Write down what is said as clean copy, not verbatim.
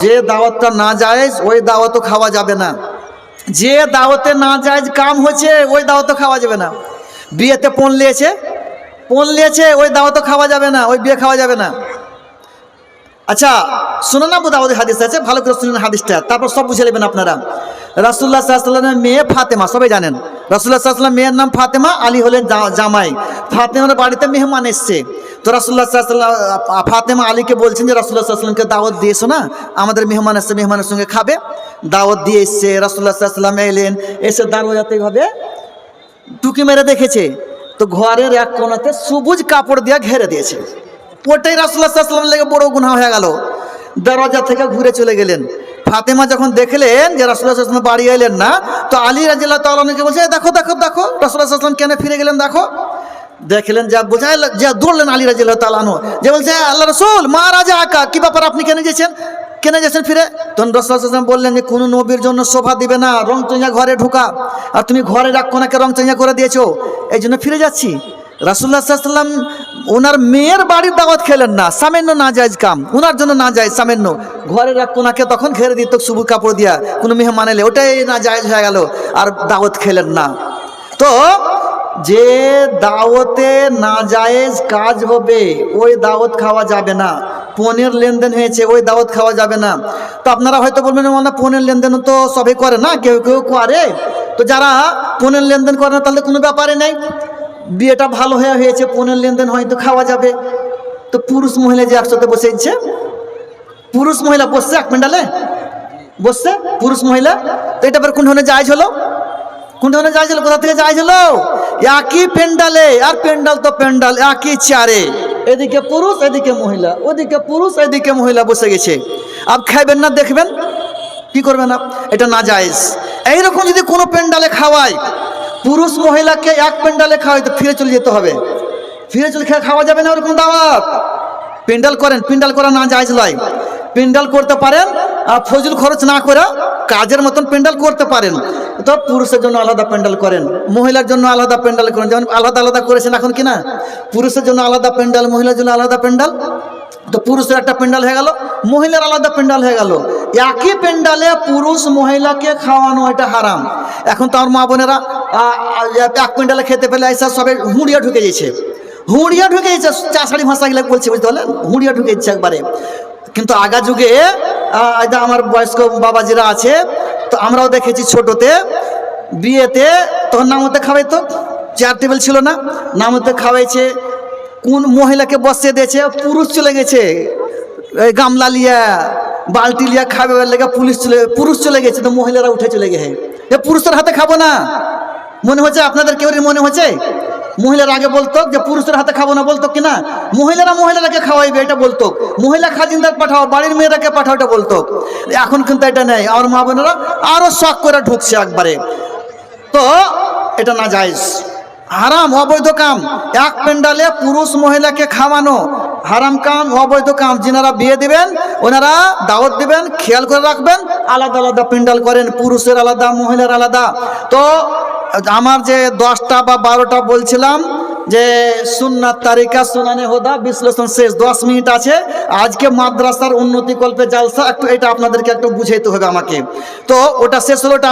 যে দাওয়াতটা না জায়েজ ওই দাওয়াতও খাওয়া যাবে না। যে দাওয়াতে না জায়েজ কাম হচ্ছে ওই দাওয়াতও খাওয়া যাবে না। বিয়েতে পণ লিয়েছে ওই দাওয়াতও খাওয়া যাবে না, ওই বিয়ে খাওয়া যাবে না। আচ্ছা শুনুন, আবু দাউদের হাদিস আছে, ভালো করে শুনুন হাদিসটা, তারপর সব বুঝে নেবেন আপনারা। রাসূলুল্লাহ সাল্লাল্লাহু আলাইহি ওয়াসাল্লামের মেয়ে ফাতেমা, সবাই জানেন রাসূলুল্লাহ সাল্লাল্লাহু আলাইহি ওয়াসাল্লাম মেয়ের নাম ফাতেমা, আলী হলেন জামাই। ফাতেমার বাড়িতে মেহমান এসছে, তো রাসূলুল্লাহ সাল্লাল্লাহু আলাইহি ওয়াসাল্লাম ফাতেমা আলীকে বলছেন যে রাসূলুল্লাহ সাল্লাল্লাহু আলাইহি ওয়াসাল্লামকে দাওয়াত দিয়েছো না, আমাদের মেহমান এসছে, মেহমানের সঙ্গে খাবে। দাওয়াত দিয়ে এসছে, রাসূলুল্লাহ সাল্লাল্লাহু আলাইহি ওয়াসাল্লাম এলেন, এসে দরজাতে এইভাবে টুকি মেরে দেখেছে, তো ঘরের এক কোণাতে সবুজ কাপড় দিয়ে ঘেরে দিয়েছে। ওটাই রাসূলুল্লাহ সাল্লাল্লাহু আলাইহি ওয়াসাল্লামের লেগে বড় গুনাহ হয়ে গেল। দরজা থেকে ঘুরে চলে গেলেন। ফাতেমা যখন দেখলেন যে রাসূলুল্লাহ সাল্লাল্লাহু আলাইহি ওয়াসাল্লাম বাড়ি এলেন না, তো আলী রাদিয়াল্লাহু তাআলা আনহুকে বলছে, দেখো দেখো দেখো রাসূলুল্লাহ সাল্লাল্লাহু আলাইহি ওয়াসাল্লাম কেন ফিরে গেলেন, দেখো। দেখলেন যা বোঝায়, যা দৌড়লেন আলী রাদিয়াল্লাহু তাআলা আনহু, যে বলছে, আল্লাহ রাসূল মা রাজা আকা, কি ব্যাপার, আপনি কেন গেছেন ফিরে? তখন রাসূলুল্লাহ সাল্লাল্লাহু আলাইহি ওয়াসাল্লাম বললেন যে কোনো নবীর জন্য শোভা দিবে না রং চঞ্জা ঘরে ঢোকা, আর তুমি ঘরের এক কোণাকে রং চঞ্জা করে দিয়েছো, এই জন্য ফিরে যাচ্ছি। রাসূলুল্লাহ সাল্লাল্লাহু আলাইহি ওয়াসাল্লাম ওনার মেয়ের বাড়ির দাওয়াত খেলেন না, সামান্য না জায়েজ কাম, ওনার জন্য না জায়েজ, সামান্য ঘরের এক কোণাকে তখন ঘেরে দিত সবুজ কাপড় দিয়া, কোনো মেহমান এলে ওটাই না জায়েজ হয়ে গেল, আর দাওয়াত খেলেন না। তো যে দাওয়াতে না জায়েজ কাজ হবে ওই দাওয়াত খাওয়া যাবে না। পণের লেনদেন হয়েছে ওই দাওয়াত খাওয়া যাবে না। তো আপনারা হয়তো বলবেন, মানে পণের লেনদেন তো সবাই করে না, কেউ কেউ করে, তো যারা পণের লেনদেন করে না তাহলে কোনো ব্যাপারে নেই, বিয়েটা ভালো হয়েছে, পণের লেনদেন হয়তো খাওয়া যাবে। তো পুরুষ মহিলা যে একসাথে বসেছে, পুরুষ মহিলা বসছে এক প্যান্ডালে, বসছে পুরুষ মহিলা, তো এটা কোন ধরনের জায়েজ হলো? কোন ধরনের জায়েজ হলো? কোথা থেকে জায়েজ হলো? একই প্যান্ডালে, আর প্যান্ডাল তো প্যান্ডাল, একই চেয়ারে, এদিকে পুরুষ এদিকে মহিলা, ওদিকে পুরুষ এদিকে মহিলা বসে গেছে। আপ খাইবেন না, দেখবেন কি করবেন না, এটা না জায়েজ। এইরকম যদি কোনো প্যান্ডালে খাওয়ায়, পুরুষ মহিলাকে এক প্যান্ডালে খাওয়াই, তো ফিরে চলে যেতে হবে, ফিরে চলে খাওয়া যাবে না ওরকম দাওয়াত। প্যান্ডাল করেন, প্যান্ডাল করা না জায়েজ নয়। প্যান্ডাল করতে পারেন, আর ফজল খরচ না করে কাজের মতন প্যান্ডাল করতে পারেন, তো পুরুষের জন্য আলাদা প্যান্ডাল করেন, মহিলার জন্য আলাদা প্যান্ডাল করেন, যেমন আলাদা আলাদা করেছেন এখন কিনা, পুরুষের জন্য আলাদা প্যান্ডাল, মহিলার জন্য আলাদা প্যান্ডাল। তো পুরুষের একটা প্যান্ডাল হয়ে গেল, মহিলার আলাদা প্যান্ডাল হয়ে গেল। একই প্যান্ডালে পুরুষ মহিলাকে খাওয়ানো এটা হারাম। এখন তো আমার মা বোনেরা এক প্যান্ডালে খেতে পেলে এসে সবাই হুঁড়িয়া ঢুকে গেছে, হুঁড়িয়া ঢুকে গেছে, চাষাড়ি ভাষাগুলো বলছে, বুঝতে পারলেন, হুঁড়িয়া ঢুকে যাচ্ছে একবারে। কিন্তু আগা যুগে আমার বয়স্ক বাবাজিরা আছে, তো আমরাও দেখেছি ছোটতে বিয়েতে তখন নামতে খাওয়াইতো, চেয়ার টেবিল ছিল না, নামতে খাওয়াইছে, কোন মহিলাকে বসিয়ে দিয়েছে, পুরুষ চলে গেছে গামলা লিয়া বালতি লিয়া খাবে লেগে, পুরুষ চলে গেছে, তো মহিলারা উঠে চলে গেছে, এ পুরুষের হাতে খাবো না। মনে হচ্ছে আপনাদের কেউ মনে হচ্ছে মহিলারা আগে বলতো যে পুরুষের হাতে খাবো না, বলতো কিনা? মহিলারাকে খাওয়াইবে এটা বলতো, মহিলা খাজিনদার পাঠাও, বাড়ির মেয়েরাকে পাঠাও এটা বলতো। এখন কিন্তু এটা নেই, আমার মা বোনেরা আরো শখ করে ঢুকছে একবারে। তো এটা না জায়েজ, হারাম, অবৈধ কাম। এক প্যান্ডালে পুরুষ মহিলাকে খাওয়ানো হারাম কাম, অবৈধ কাম। যিনারা বিয়ে দিবেন ওনারা দাওয়াত দিবেন, খেয়াল করে রাখবেন, আলাদা আলাদা প্যান্ডাল করেন, পুরুষের আলাদা মহিলার আলাদা। তো আমার যে 10টা বা 12টা বলছিলাম যে সুন্নাত তারিকা সুনানে হোদা বিশ্লেষণ শেষ, 10 মিনিট আছে। আজকে মাদ্রাসার উন্নতি কল্পে জালসা, একটু এটা আপনাদেরকে একটু বুঝাইতে হবে আমাকে। তো ওটা শেষ হলো, ওটা